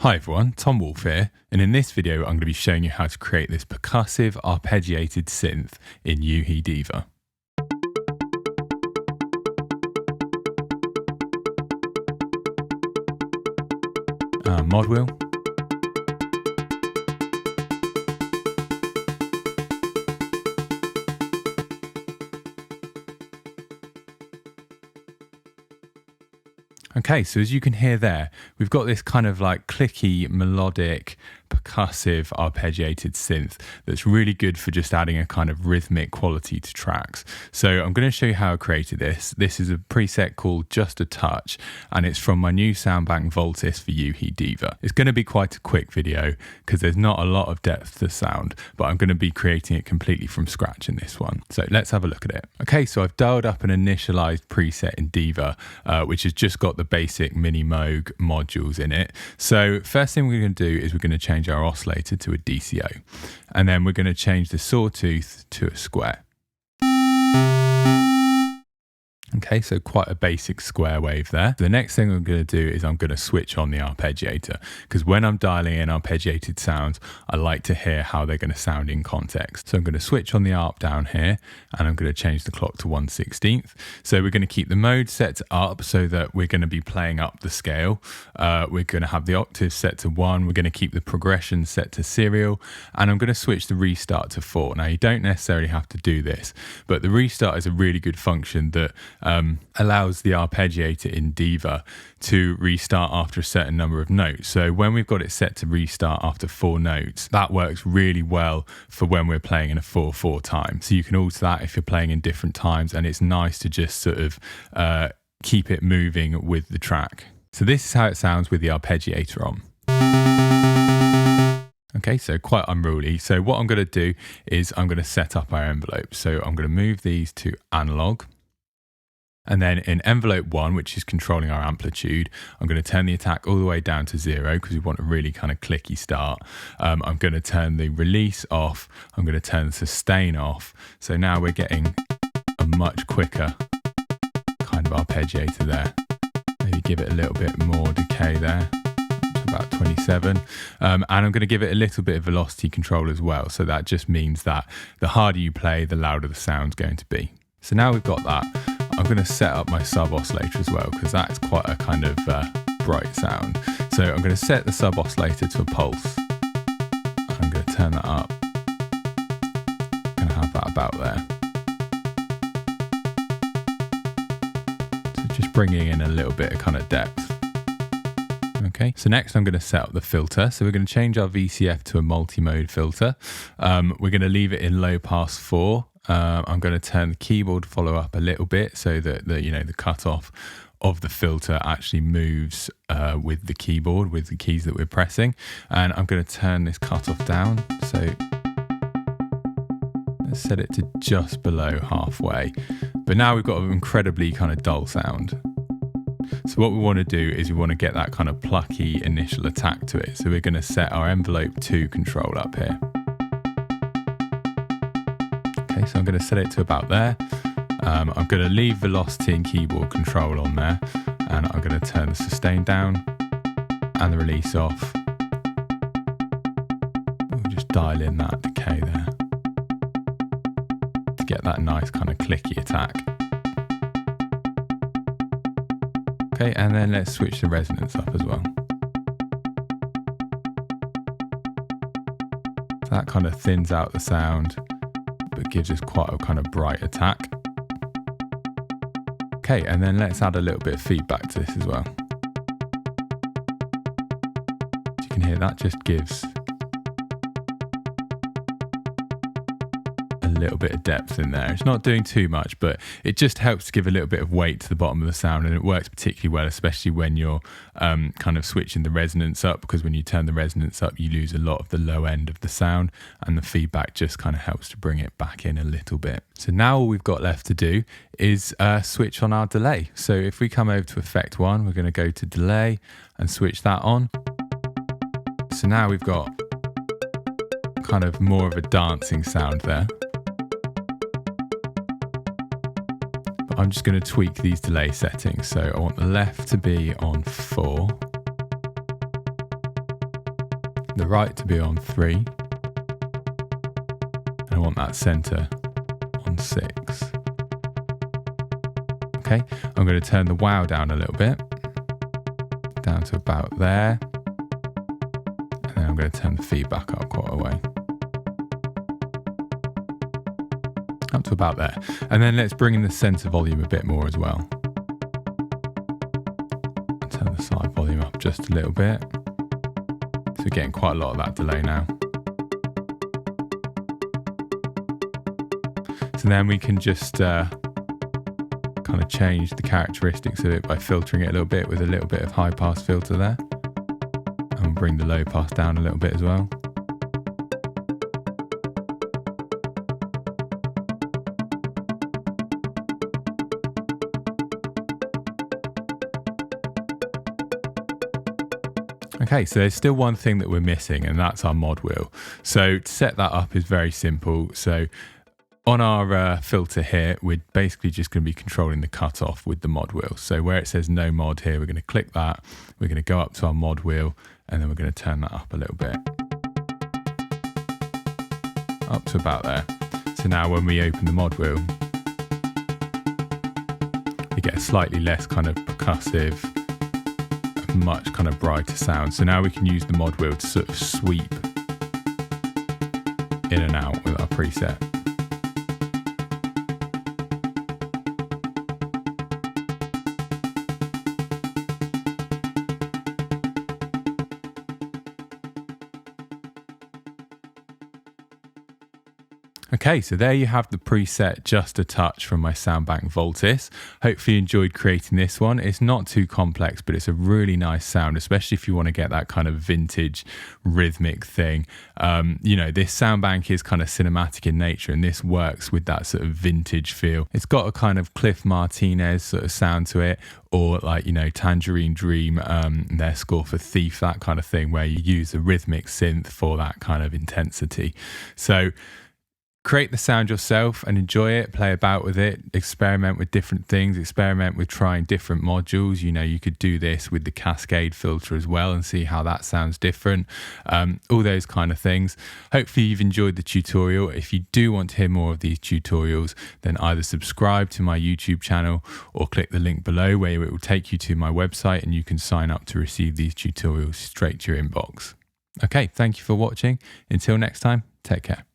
Hi everyone, Tom Wolf here, and in this video I'm going to be showing you how to create this percussive arpeggiated synth in U-he Diva. Mod wheel. Okay, so as you can hear there, we've got this kind of like clicky, melodic, percussive, arpeggiated synth that's really good for just adding a kind of rhythmic quality to tracks. So I'm going to show you how I created this. This is a preset called Just a Touch, and it's from my new soundbank Voltis for U-he Diva. It's going to be quite a quick video because there's not a lot of depth to sound, but I'm going to be creating it completely from scratch in this one. So let's have a look at it. Okay, so I've dialed up an initialized preset in Diva, which has just got the basic mini Moog modules in it. So first thing we're going to do is we're going to change our oscillator to a DCO, and then we're going to change the sawtooth to a square. Okay, so quite a basic square wave there. The next thing I'm going to do is I'm going to switch on the arpeggiator, because when I'm dialing in arpeggiated sounds, I like to hear how they're going to sound in context. So I'm going to switch on the ARP down here, and I'm going to change the clock to 1/16. So we're going to keep the mode set to up so that we're going to be playing up the scale. We're going to have the octave set to 1. We're going to keep the progression set to serial, and I'm going to switch the restart to 4. Now you don't necessarily have to do this, but the restart is a really good function that allows the arpeggiator in Diva to restart after a certain number of notes. So when we've got it set to restart after 4 notes, that works really well for when we're playing in a 4/4 time. So you can alter that if you're playing in different times, and it's nice to just sort of keep it moving with the track. So this is how it sounds with the arpeggiator on. Okay, so quite unruly. So what I'm going to do is I'm going to set up our envelopes. So I'm going to move these to analog. And then in envelope 1, which is controlling our amplitude, I'm going to turn the attack all the way down to 0 because we want a really kind of clicky start. I'm going to turn the release off. I'm going to turn the sustain off. So now we're getting a much quicker kind of arpeggiator there. Maybe give it a little bit more decay there, to about 27. And I'm going to give it a little bit of velocity control as well. So that just means that the harder you play, the louder the sound's going to be. So now we've got that. I'm going to set up my sub oscillator as well, because that's quite a kind of bright sound. So I'm going to set the sub oscillator to a pulse. I'm going to turn that up. I'm going to have that about there. So just bringing in a little bit of kind of depth. Okay, so next I'm going to set up the filter. So we're going to change our VCF to a multi-mode filter. We're going to leave it in low pass 4. I'm going to turn the keyboard follow up a little bit so that the cutoff of the filter actually moves with the keyboard, with the keys that we're pressing. And I'm going to turn this cutoff down. So let's set it to just below halfway. But now we've got an incredibly kind of dull sound. So what we want to do is we want to get that kind of plucky initial attack to it. So we're going to set our envelope 2 control up here. Okay, so I'm going to set it to about there. I'm going to leave velocity and keyboard control on there, and I'm going to turn the sustain down and the release off. We'll just dial in that decay there to get that nice kind of clicky attack. Okay, and then let's switch the resonance up as well. So that kind of thins out the sound, but gives us quite a kind of bright attack. Okay, and then let's add a little bit of feedback to this as well. As you can hear, that just gives a little bit of depth in there. It's not doing too much, but it just helps to give a little bit of weight to the bottom of the sound, and it works particularly well, especially when you're kind of switching the resonance up, because when you turn the resonance up, you lose a lot of the low end of the sound, and the feedback just kind of helps to bring it back in a little bit. So now all we've got left to do is switch on our delay. So if we come over to Effect 1, we're going to go to Delay and switch that on. So now we've got kind of more of a dancing sound there. I'm just going to tweak these delay settings. So I want the left to be on 4. the right to be on 3, and I want that center on 6. Okay, I'm going to turn the wow down a little bit, down to about there, and then I'm going to turn the feedback up quite a way, up to about there. And then let's bring in the center volume a bit more as well. Turn the side volume up just a little bit. So we're getting quite a lot of that delay now. So then we can just kind of change the characteristics of it by filtering it a little bit with a little bit of high pass filter there. And bring the low pass down a little bit as well. Okay, so there's still one thing that we're missing, and that's our mod wheel. So to set that up is very simple. So on our filter here, we're basically just going to be controlling the cutoff with the mod wheel. So where it says no mod here, we're going to click that. We're going to go up to our mod wheel, and then we're going to turn that up a little bit. Up to about there. So now when we open the mod wheel, you get a slightly less kind of percussive, much kind of brighter sound. So now we can use the mod wheel to sort of sweep in and out with our preset. Okay, so there you have the preset Just a Touch from my soundbank Voltis. Hopefully you enjoyed creating this one. It's not too complex, but it's a really nice sound, especially if you want to get that kind of vintage rhythmic thing. You know, this soundbank is kind of cinematic in nature, and this works with that sort of vintage feel. It's got a kind of Cliff Martinez sort of sound to it, or like, you know, Tangerine Dream, their score for Thief, that kind of thing, where you use a rhythmic synth for that kind of intensity. So create the sound yourself and enjoy it, play about with it, experiment with different things, experiment with trying different modules. You know, you could do this with the Cascade filter as well and see how that sounds different, all those kind of things. Hopefully you've enjoyed the tutorial. If you do want to hear more of these tutorials, then either subscribe to my YouTube channel or click the link below where it will take you to my website and you can sign up to receive these tutorials straight to your inbox. Okay, thank you for watching. Until next time, take care.